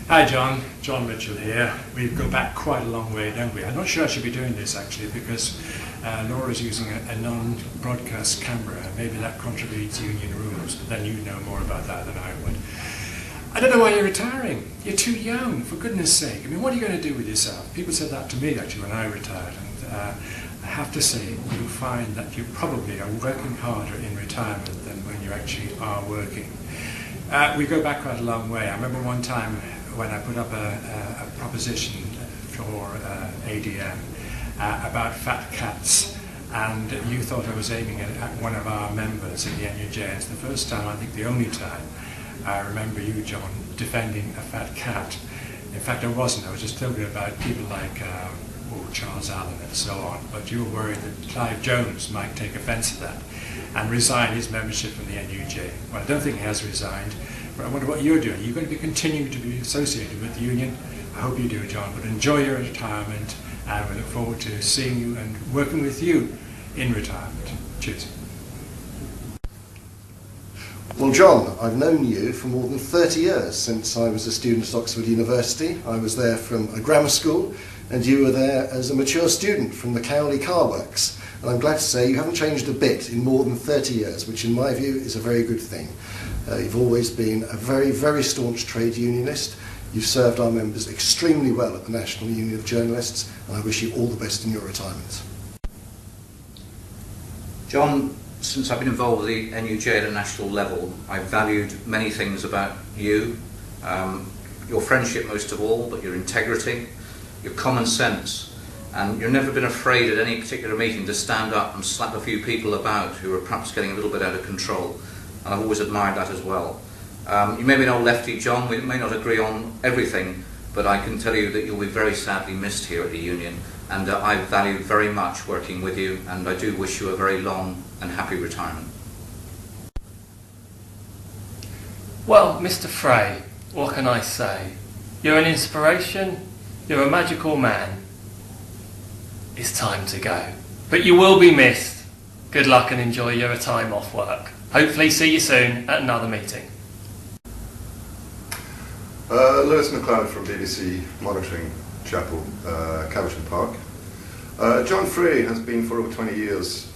Hi John, John Mitchell here. We go back quite a long way, don't we? I'm not sure I should be doing this actually because Laura's using a non-broadcast camera. Maybe that contravenes union rules, but then you know more about that than I would. I don't know why you're retiring. You're too young, for goodness sake. I mean, what are you going to do with yourself? People said that to me actually when I retired, and I have to say you'll find that you probably are working harder in retirement than when you actually are working. We go back quite a long way. I remember one time when I put up a proposition for ADM about fat cats, and you thought I was aiming at one of our members in the NUJ. It's the first time, I think the only time, I remember you, John, defending a fat cat. In fact, I wasn't. I was just talking about people like Charles Allen and so on, but you were worried that Clive Jones might take offence to that and resign his membership from the NUJ. Well, I don't think he has resigned, but I wonder what you're doing. Are you going to be continuing to be associated with the union? I hope you do, John, but enjoy your retirement, and we look forward to seeing you and working with you in retirement. Cheers. Well, John, I've known you for more than 30 years, since I was a student at Oxford University. I was there from a grammar school, and you were there as a mature student from the Cowley Car Works. And I'm glad to say you haven't changed a bit in more than 30 years, which in my view is a very good thing. You've always been a very, very staunch trade unionist. You've served our members extremely well at the National Union of Journalists, and I wish you all the best in your retirement. John, since I've been involved with the NUJ at a national level, I've valued many things about you, your friendship most of all, but your integrity, your common sense, and you've never been afraid at any particular meeting to stand up and slap a few people about who are perhaps getting a little bit out of control, and I've always admired that as well. You may be an old lefty, John, we may not agree on everything, but I can tell you that you'll be very sadly missed here at the union, and I've valued very much working with you, and I do wish you a very long and happy retirement. Well, Mr. Fray, what can I say? You're an inspiration, you're a magical man. It's time to go. But you will be missed. Good luck and enjoy your time off work. Hopefully see you soon at another meeting. Lewis MacLeod from BBC Monitoring Chapel, Caversham Park. John Fray has been for over 20 years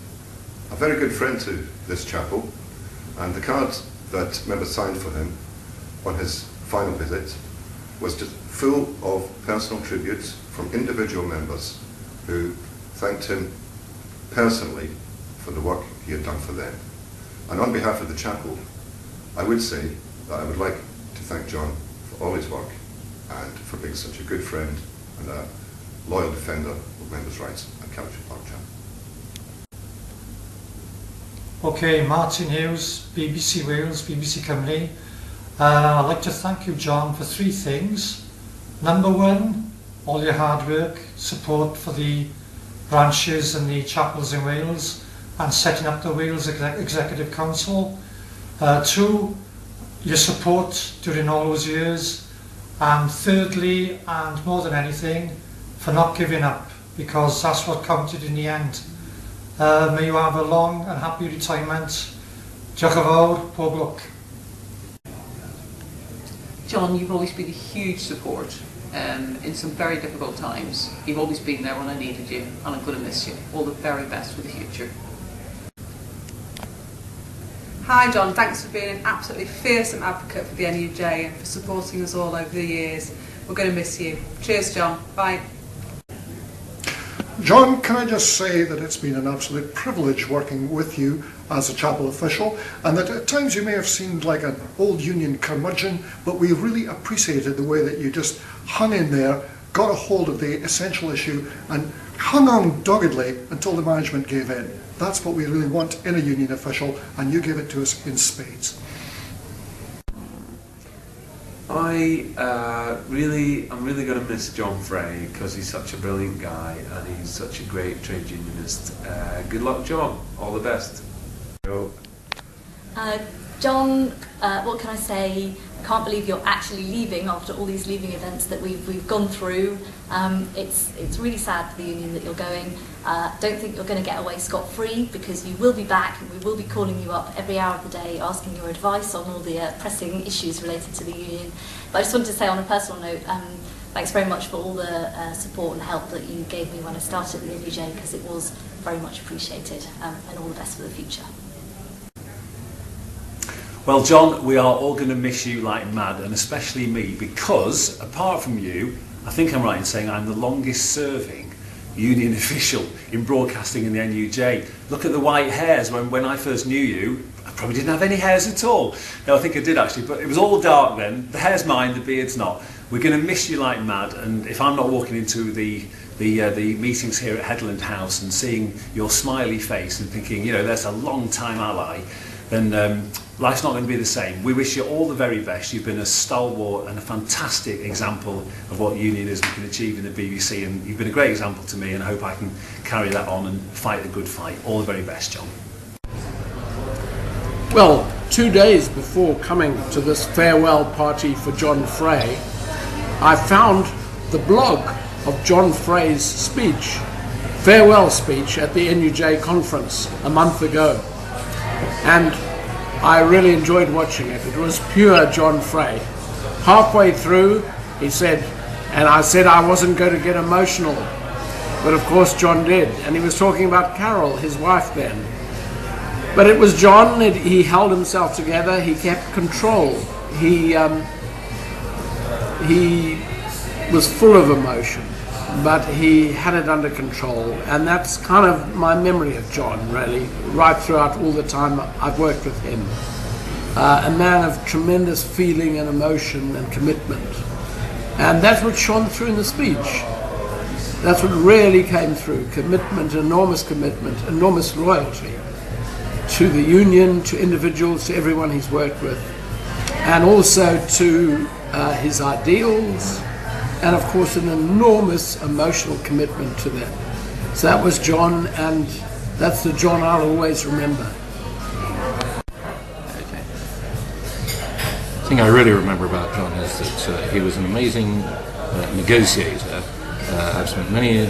a very good friend to this chapel, and the card that members signed for him on his final visit was just full of personal tributes from individual members who thanked him personally for the work he had done for them. And on behalf of the chapel, I would say that I would like to thank John for all his work and for being such a good friend and a loyal defender of members' rights at Caversham Park Chapel. Okay, Martin Hughes, BBC Wales, BBC Cymru. I'd like to thank you, John, for three things. Number one, all your hard work, support for the branches and the chapels in Wales, and setting up the Wales Executive Council. Two, your support during all those years. And thirdly, and more than anything, for not giving up, because that's what counted in the end. May you have a long and happy retirement. Diolch yn fawr, pob lwc. John, you've always been a huge support in some very difficult times. You've always been there when I needed you, and I'm going to miss you. All the very best for the future. Hi John, thanks for being an absolutely fearsome advocate for the NUJ and for supporting us all over the years. We're going to miss you. Cheers John, bye. John, can I just say that it's been an absolute privilege working with you as a chapel official, and that at times you may have seemed like an old union curmudgeon, but we really appreciated the way that you just hung in there, got a hold of the essential issue, and hung on doggedly until the management gave in. That's what we really want in a union official, and you gave it to us in spades. I'm really going to miss John Fray because he's such a brilliant guy and he's such a great trade unionist. Good luck, John. All the best. John, what can I say? can't believe you're actually leaving after all these leaving events that we've gone through. It's really sad for the union that you're going. Don't think you're going to get away scot-free, because you will be back and we will be calling you up every hour of the day asking your advice on all the pressing issues related to the union. But I just wanted to say on a personal note, thanks very much for all the support and help that you gave me when I started at the NUJ, because it was very much appreciated, and all the best for the future. Well, John, we are all going to miss you like mad, and especially me, because apart from you, I think I'm right in saying I'm the longest serving union official in broadcasting in the NUJ. Look at the white hairs. When I first knew you, I probably didn't have any hairs at all. No, I think I did actually, but it was all dark then. The hair's mine, the beard's not. We're going to miss you like mad, and if I'm not walking into the meetings here at Headland House and seeing your smiley face and thinking, you know, there's a long-time ally, then life's not going to be the same. We wish you all the very best. You've been a stalwart and a fantastic example of what unionism can achieve in the BBC, and you've been a great example to me, and I hope I can carry that on and fight the good fight. All the very best, John. Well, 2 days before coming to this farewell party for John Fray, I found the blog of John Fray's speech, farewell speech at the NUJ conference a month ago. And I really enjoyed watching it. It was pure John Fray. Halfway through, he said, and I said I wasn't going to get emotional, but of course John did. And he was talking about Carol, his wife then. But it was John. He held himself together. He kept control. He was full of emotion, but he had it under control, and that's kind of my memory of John, really, right throughout all the time I've worked with him. A man of tremendous feeling and emotion and commitment, and that's what shone through in the speech. That's what really came through: commitment, enormous loyalty to the union, to individuals, to everyone he's worked with, and also to his ideals, and of course an enormous emotional commitment to them. So that was John, and that's the John I'll always remember. Okay. The thing I really remember about John is that he was an amazing negotiator. I've spent many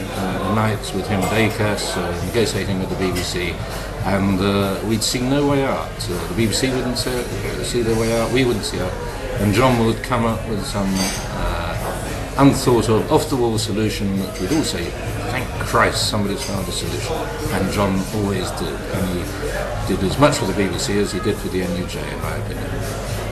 nights with him at ACAS, negotiating with the BBC, and we'd see no way out. The BBC wouldn't see their way out, we wouldn't see out, and John would come up with some unthought of, off-the-wall solution that we'd all say, thank Christ somebody's found a solution. And John always did, and he did as much for the BBC as he did for the NUJ, in my opinion.